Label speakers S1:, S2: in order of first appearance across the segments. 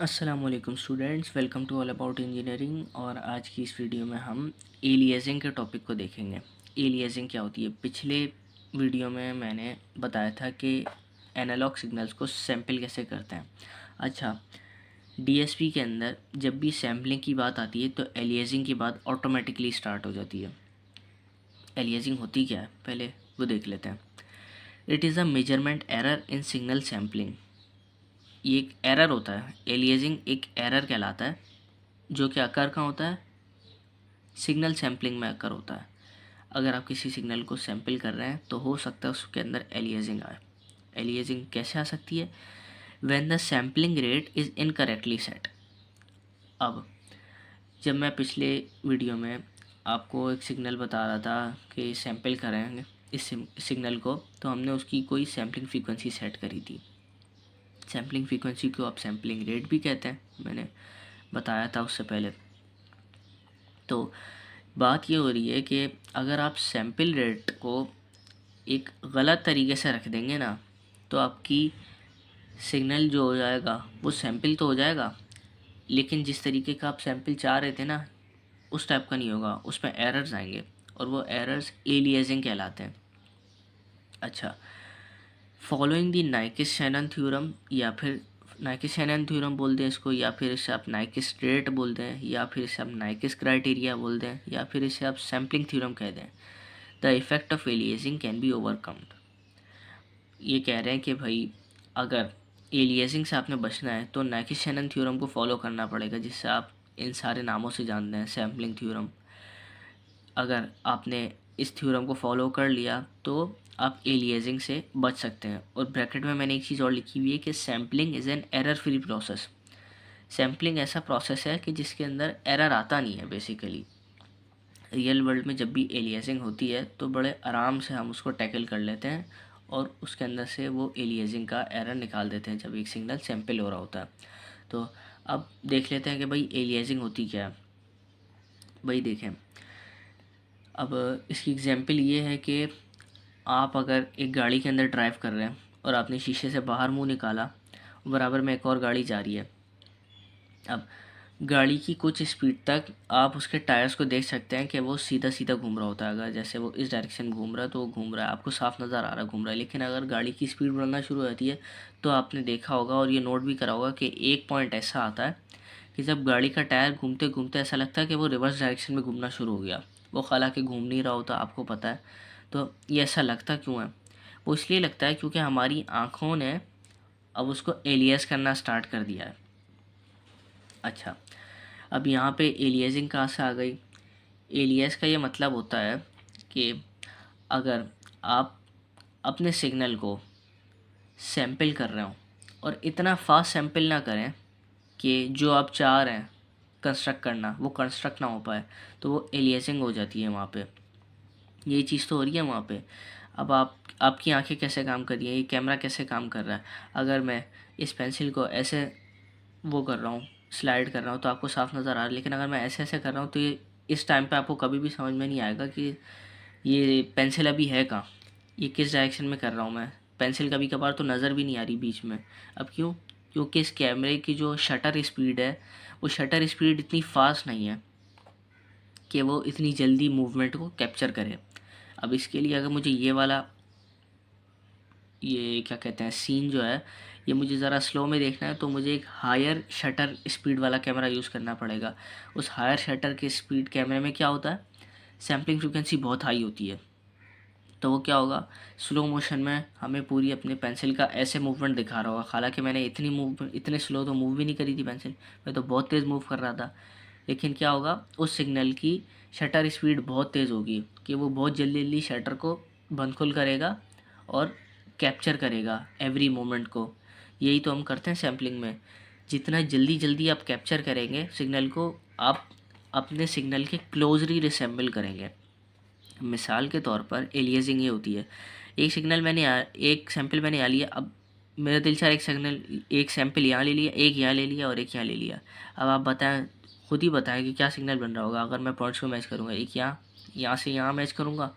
S1: अस्सलामुअलैकुम students, welcome to all about engineering. और आज की इस वीडियो में हम एलियासिंग के टॉपिक को देखेंगे। एलियासिंग क्या होती है? पिछले वीडियो में मैंने बताया था कि एनालॉग सिग्नल्स को सैम्पल कैसे करते हैं। अच्छा, डीएसपी के अंदर जब भी सैम्पलिंग की बात आती है तो एलियासिंग की बात ऑटोमेटिकली स्टार्ट हो जाती है। एलियासिंग होती क्या है पहले वो देख लेते हैं। It is a measurement error in signal sampling. ये एक एरर होता है। एलियासिंग एक एरर कहलाता है जो कि अकर कहाँ होता है? सिग्नल सैम्पलिंग में अकर होता है। अगर आप किसी सिग्नल को सैम्पल कर रहे हैं तो हो सकता है उसके अंदर एलियासिंग आए। एलियासिंग कैसे आ सकती है? When the sampling rate is incorrectly set. अब जब मैं पिछले वीडियो में आपको एक सिग्नल बता रहा था कि सैम्पल करेंगे इस सिग्नल को, तो हमने उसकी कोई सैम्पलिंग फ्रीक्वेंसी सेट करी थी। सैम्पलिंग फ्रीक्वेंसी को आप सैम्पलिंग रेट भी कहते हैं, मैंने बताया था उससे पहले। तो बात ये हो रही है कि अगर आप सैम्पल रेट को एक गलत तरीके से रख देंगे ना, तो आपकी सिग्नल जो हो जाएगा वो सैम्पल तो हो जाएगा, लेकिन जिस तरीके का आप सैम्पल चाह रहे थे ना उस टाइप का नहीं होगा, उसमें एरर्स आएंगे और वो एरर्स एलियासिंग कहलाते हैं। अच्छा, फॉलोइंग द नाइकिस शैनन थ्योरम, या फिर नाइकिस शैनन थ्योरम बोलते हैं इसको, या फिर इसे आप नाइकिस रेट बोलते हैं, या फिर इसे आप नाइकिस क्राइटेरिया बोलते हैं, या फिर इसे आप सैम्पलिंग थ्योरम कहते हैं। The effect of aliasing can be overcomed. ये कह रहे हैं कि भाई अगर एलियासिंग से आपने बचना है तो नाइकिस शैनन थ्योरम को फॉलो करना पड़ेगा, जिससे आप इन सारे नामों से जानते हैं। सैम्पलिंग थ्योरम, अगर आपने इस थ्योरम को फॉलो कर लिया तो आप एलियासिंग से बच सकते हैं। और ब्रैकेट में मैंने एक चीज़ और लिखी हुई है कि sampling is an error free process. Sampling ऐसा प्रोसेस है कि जिसके अंदर एरर आता नहीं है। बेसिकली रियल वर्ल्ड में जब भी एलियासिंग होती है तो बड़े आराम से हम उसको टैकल कर लेते हैं और उसके अंदर से वो एलियासिंग का एरर निकाल देते हैं जब एक सिग्नल सैम्पल हो रहा होता है। तो अब देख लेते हैं कि भाई एलियासिंग होती क्या है। भाई देखें, अब इसकी एग्जांपल ये है कि आप अगर एक गाड़ी के अंदर ड्राइव कर रहे हैं और आपने शीशे से बाहर मुंह निकाला, बराबर में एक और गाड़ी जा रही है। अब गाड़ी की कुछ स्पीड तक आप उसके टायर्स को देख सकते हैं कि वो सीधा सीधा घूम रहा होता है। अगर जैसे वो इस डायरेक्शन घूम रहा है तो वो घूम रहा है, आपको साफ नज़र आ रहा है घूम रहा है। लेकिन अगर गाड़ी की स्पीड बढ़ना शुरू हो जाती है तो आपने देखा होगा और ये नोट भी करा होगा कि एक पॉइंट ऐसा आता है कि जब गाड़ी का टायर घूमते घूमते ऐसा लगता है कि वो रिवर्स डायरेक्शन में घूमना शुरू हो गया। वो हालांकि घूम नहीं रहा होता, आपको पता है। तो ये ऐसा लगता क्यों है? वो इसलिए लगता है क्योंकि हमारी आँखों ने अब उसको एलियास करना स्टार्ट कर दिया है। अच्छा, अब यहाँ पे एलियासिंग कहाँ से आ गई? एलियास का ये मतलब होता है कि अगर आप अपने सिग्नल को सैम्पल कर रहे हो और इतना फास्ट सैम्पल ना करें कि जो आप चाह रहे हैं कंस्ट्रक्ट करना वो कंस्ट्रक्ट ना हो पाए, तो वो एलियासिंग हो जाती है वहाँ पे। यही चीज़ तो हो रही है वहाँ पे। अब आपकी आंखें कैसे काम कर रही हैं, ये कैमरा कैसे काम कर रहा है। अगर मैं इस पेंसिल को ऐसे वो कर रहा हूँ, स्लाइड कर रहा हूँ, तो आपको साफ नज़र आ रहा है। लेकिन अगर मैं ऐसे ऐसे कर रहा हूँ तो ये इस टाइम पे आपको कभी भी समझ में नहीं आएगा कि ये पेंसिल अभी है कहाँ, ये किस डायरेक्शन में कर रहा हूँ मैं। पेंसिल कभी कभार तो नज़र भी नहीं आ रही बीच में। अब क्यों? क्योंकि इस कैमरे की जो शटर स्पीड है वो शटर स्पीड इतनी फास्ट नहीं है कि वो इतनी जल्दी मूवमेंट को कैप्चर करे। अब इसके लिए अगर मुझे ये वाला, ये क्या कहते हैं, सीन जो है, ये मुझे ज़रा स्लो में देखना है तो मुझे एक हायर शटर स्पीड वाला कैमरा यूज़ करना पड़ेगा। उस हायर शटर के स्पीड कैमरे में क्या होता है, सैम्पलिंग फ्रिक्वेंसी बहुत हाई होती है। तो वो क्या होगा, स्लो मोशन में हमें पूरी अपने पेंसिल का ऐसे मूवमेंट दिखा रहा होगा। हालांकि मैंने इतने स्लो तो मूव भी नहीं करी थी पेंसिल, मैं तो बहुत तेज़ मूव कर रहा था। लेकिन क्या होगा, उस सिग्नल की शटर स्पीड बहुत तेज़ होगी कि वो बहुत जल्दी जल्दी शटर को बंद खुल करेगा और कैप्चर करेगा एवरी मोमेंट को। यही तो हम करते हैं सैम्पलिंग में। जितना जल्दी जल्दी आप कैप्चर करेंगे सिग्नल को, आप अपने सिग्नल के क्लोजली रिसेंबल करेंगे। मिसाल के तौर पर एलियासिंग ये होती है, एक सैंपल मैंने यहाँ लिया। अब मेरा दिल चाह एक सैंपल यहाँ ले लिया, एक यहाँ ले लिया और एक यहाँ ले लिया। अब आप बताएं, खुद ही बताएं कि क्या सिग्नल बन रहा होगा अगर मैं पॉइंट्स को मैच करूँगा। एक यहाँ से यहाँ मैच करूँगा,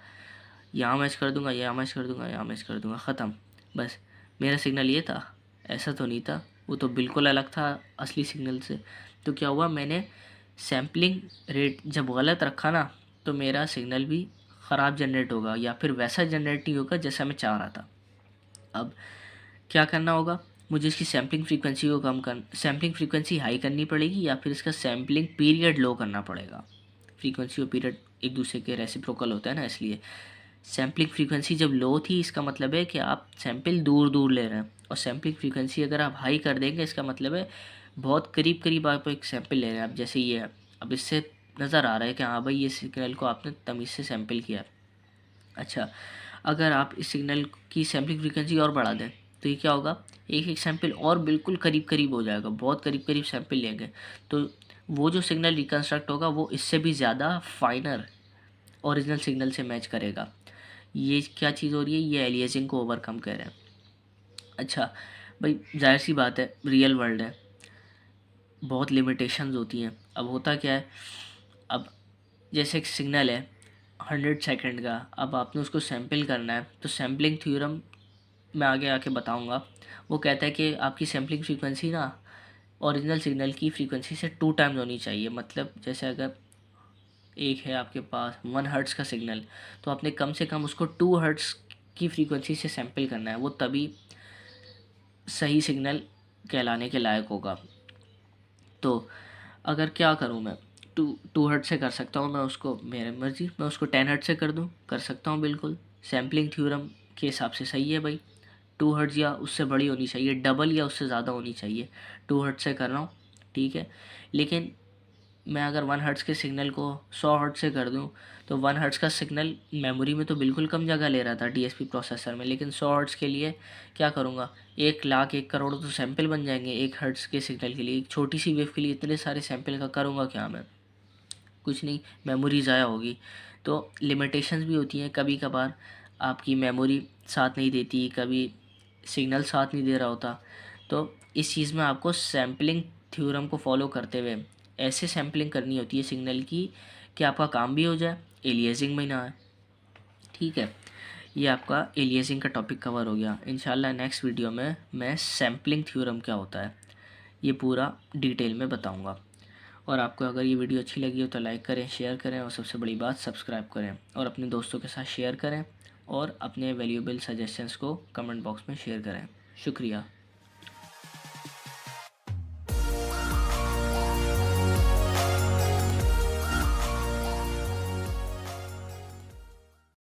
S1: यहाँ मैच कर दूँगा, यहाँ मैच कर दूँगा, यहाँ मैच कर दूँगा, ख़त्म। बस मेरा सिग्नल ये था? ऐसा तो नहीं था। वो तो बिल्कुल अलग था असली सिग्नल से। तो क्या हुआ, मैंने सैम्पलिंग रेट जब गलत रखा ना, तो मेरा सिग्नल भी ख़राब जनरेट होगा या फिर वैसा जनरेट नहीं होगा जैसा मैं चाह रहा था। अब क्या करना होगा, मुझे इसकी सैम्पलिंग फ्रीक्वेंसी को सैम्पलिंग फ्रीक्वेंसी हाई करनी पड़ेगी या फिर इसका सैम्पलिंग पीरियड लो करना पड़ेगा। फ्रीक्वेंसी और पीरियड एक दूसरे के रेसिप्रोकल होता है ना, इसलिए सैम्पलिंग फ्रीक्वेंसी जब लो थी इसका मतलब है कि आप सैम्पल दूर दूर ले रहे हैं, और सैम्पलिंग फ्रीक्वेंसी अगर आप हाई कर देंगे इसका मतलब है बहुत करीब करीब आप एक सैम्पल ले रहे हैं। अब जैसे ये है, अब इससे नज़र आ रहा है कि हाँ भाई ये सिग्नल को आपने तमीज़ से सैम्पल किया। अच्छा, अगर आप इस सिग्नल की सैम्पलिंग फ्रीक्वेंसी और बढ़ा दें तो ये क्या होगा, एक एक सैम्पल और बिल्कुल करीब करीब हो जाएगा, बहुत करीब करीब सैम्पल लेंगे तो वो जो सिग्नल रिकन्स्ट्रक्ट होगा वो इससे भी ज़्यादा फाइनर ओरिजिनल सिग्नल से मैच करेगा। ये क्या चीज़ हो रही है, ये एलियासिंग को ओवरकम कर रहे हैं। अच्छा भाई, जाहिर सी बात है, रियल वर्ल्ड है, बहुत लिमिटेशंस होती हैं। अब होता क्या है, अब जैसे एक सिग्नल है 100 सेकंड का, अब आपने उसको सैम्पल करना है तो सैम्पलिंग थ्योरम मैं आगे आके बताऊंगा। वो कहता है कि आपकी सैम्पलिंग फ्रीक्वेंसी ना ओरिजिनल सिग्नल की फ्रीक्वेंसी से 2 टाइम्स होनी चाहिए। मतलब जैसे अगर एक है आपके पास 1 हर्ट्ज़ का सिग्नल, तो आपने कम से कम उसको 2 हर्ट्ज़ की फ्रीक्वेंसी से सैम्पल करना है, वो तभी सही सिग्नल कहलाने के लायक होगा। तो अगर क्या करूँ मैं, 2 हर्ट्ज़ से कर सकता हूँ मैं उसको, मेरी मर्ज़ी, मैं उसको 10 हर्ट्ज़ से कर सकता हूँ बिल्कुल। सैम्पलिंग थ्योरम के हिसाब से सही है भाई, 2 हर्ट्ज़ या उससे बड़ी होनी चाहिए, डबल या उससे ज़्यादा होनी चाहिए। 2 हर्ट्ज़ से कर रहा हूँ, ठीक है। लेकिन मैं अगर 1 हर्ट्ज़ के सिग्नल को 100 हर्ट्ज़ से कर दूं, तो 1 हर्ट्ज़ का सिग्नल मेमोरी में तो बिल्कुल कम जगह ले रहा था डीएसपी प्रोसेसर में, लेकिन 100 हर्ट्ज़ के लिए क्या करूँगा, 1 लाख 1 करोड़ तो सैंपल बन जाएंगे 1 हर्ट्ज़ के सिग्नल के लिए। एक छोटी सी वेव के लिए इतने सारे सैंपल का करूँगा क्या मैं, कुछ नहीं, मेमोरी ज़ाया होगी। तो लिमिटेशंस भी होती हैं, कभी कभार आपकी मेमोरी साथ नहीं देती, कभी सिग्नल साथ नहीं दे रहा होता। तो इस चीज़ में आपको सैम्पलिंग थ्योरम को फॉलो करते हुए ऐसे सैम्पलिंग करनी होती है सिग्नल की कि आपका काम भी हो जाए, एलियासिंग में ना आए। ठीक है, ये आपका एलियासिंग का टॉपिक कवर हो गया। इंशाल्लाह नेक्स्ट वीडियो में मैं सैम्पलिंग थ्योरम क्या होता है ये पूरा डिटेल में बताऊंगा। और आपको अगर ये वीडियो अच्छी लगी हो तो लाइक करें, शेयर करें, और सबसे बड़ी बात सब्सक्राइब करें, और अपने दोस्तों के साथ शेयर करें, और अपने वैल्यूएबल सजेशंस को कमेंट बॉक्स में शेयर करें। शुक्रिया।